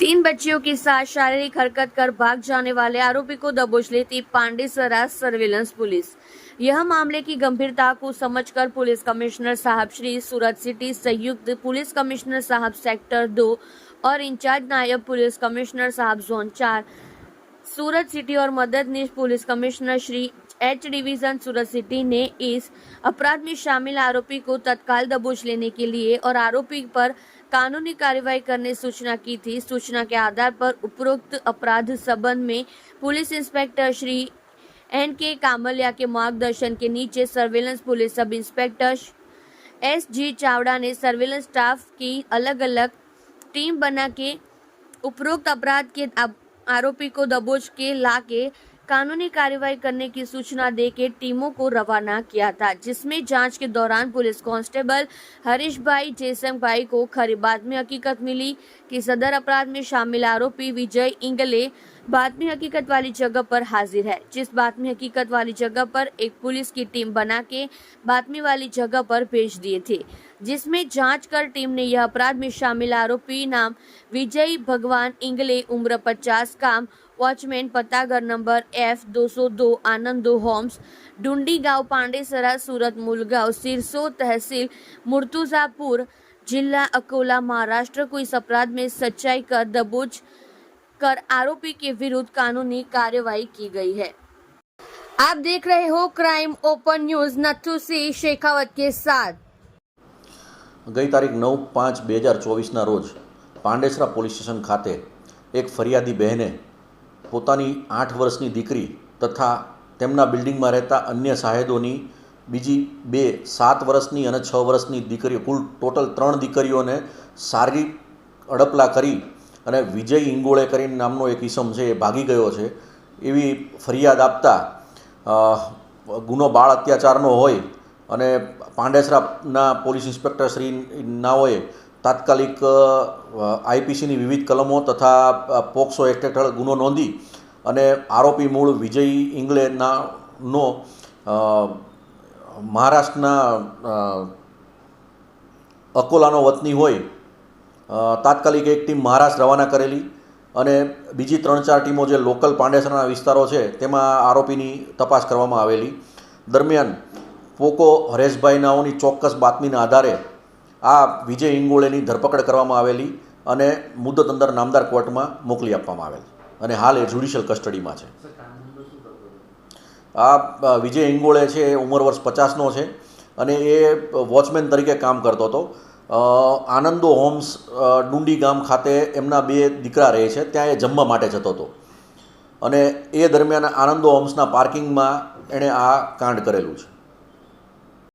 तीन बच्चियों के साथ शारीरिक हरकत कर भाग जाने वाले आरोपी को दबोच लेती पांडेसरा सर्विलांस पुलिस। यह मामले की गंभीरता को समझकर पुलिस कमिश्नर साहब श्री सूरत सिटी, संयुक्त पुलिस कमिश्नर साहब सेक्टर 2 और इंचार्ज नायब पुलिस कमिश्नर साहब जोन 4 सूरत सिटी और मददनीश police commissioner Shri H division Surat city ने इस अपराध में शामिल आरोपी को तत्काल दबोच लेने के लिए और आरोपी पर कानूनी कार्रवाई करने सूचना की थी। सूचना के आधार पर उपरोक्त अपराध संबंध में police inspector Shri NK. Kamaliya के मार्गदर्शन के नीचे surveillance police sub inspector SG. Chavda ने सर्विलांस स्टाफ की अलग अलग टीम बना के उपरोक्त अपराध के आरोपी को दबोच के लाके कानूनी कार्रवाई करने की सूचना देके टीमों को रवाना किया था, जिसमें जांच के दौरान पुलिस कांस्टेबल हरीश भाई जयसंग भाई को खरी बातमी हकीकत मिली कि सदर अपराध में शामिल आरोपी विजय इंगले बातमी हकीकत वाली जगह पर हाजिर है। जिस बातमी हकीकत वाली जगह पर एक पुलिस की टीम बना के बातमी वाली जगह पर भेज दिए थे, जिसमें जांच कर टीम ने यह अपराध में शामिल आरोपी नाम विजय भगवान इंगले, उम्र 50, काम वॉचमैन, पता घर नंबर F202 आनंदो होम्स, डुंडी गांव, पांडेसरा, सूरत मूलगांव, सिरसो तहसील, मुर्तुजापुर, जिला अकोला, महाराष्ट्र को इस अपराध में सच्चाई कर दबोच कर आरोपी के विरुद्ध कानूनी कार्रवाई की गई है। आप देख रहे हो crime open news, Nathu Singh Shekhawat के साथ। गई तारीख 9/5/2024 रोज પાંડેસરા પોલીસ સ્ટેશન ખાતે એક ફરિયાદી બહેને પોતાની 8 વર્ષની દીકરી તથા તેમના બિલ્ડિંગમાં રહેતા અન્ય સાહેદોની બીજી 2 7 વર્ષની અને 6 વર્ષની દીકરીઓ, કુલ ટોટલ 3 દીકરીઓને શારીરિક અડપલા કરી અને વિજય ઇંગોળે કરીને નામનો એક ઈસમ છે એ ભાગી ગયો છે એવી ફરિયાદ આપતા ગુનો બાળ અત્યાચારનો હોય અને પાંડેસરાના પોલીસ ઇન્સ્પેક્ટર શ્રીનાઓએ તાત્કાલિક આઈપીસીની વિવિધ કલમો તથા પોક્સો એક્ટ હેઠળ ગુનો નોંધી અને આરોપી મૂળ વિજય ઇંગલેનો મહારાષ્ટ્રના અકોલાનો વતની હોય તાત્કાલિક એક ટીમ મહારાષ્ટ્ર રવાના કરેલી અને બીજી 3-4 ટીમો જે લોકલ પાંડેસરાના વિસ્તારો છે તેમાં આરોપીની તપાસ કરવામાં આવેલી। દરમિયાન પોકો હરેશભાઈ નાઓની ચોક્કસ બાતમીના આધારે આ વિજય ઇંગોળેની ધરપકડ કરવામાં આવેલી અને મુદ્દત અંદર નામદાર કોર્ટમાં મોકલી આપવામાં આવેલ અને હાલ એ જ્યુડિશિયલ કસ્ટડીમાં છે। આ વિજય ઇંગોળે છે એ ઉંમર વર્ષ 50નો છે અને એ વોચમેન તરીકે કામ કરતો હતો। આનંદો હોમ્સ ડુંડી ગામ ખાતે એમના 2 દીકરા રહે છે, ત્યાં એ જમવા માટે જતો હતો અને એ દરમિયાન આનંદો હોમ્સના પાર્કિંગમાં એણે આ કાંડ કરેલું છે।